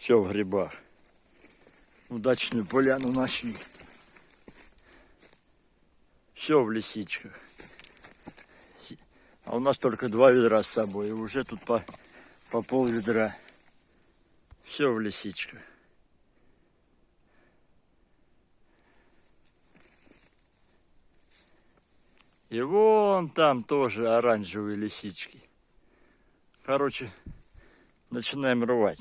Все в грибах. Удачную поляну нашли. Все в лисичках. А у нас только 2 ведра с собой. И уже тут по пол ведра. Все в лисичках. И вон там тоже оранжевые лисички. Короче, начинаем рвать.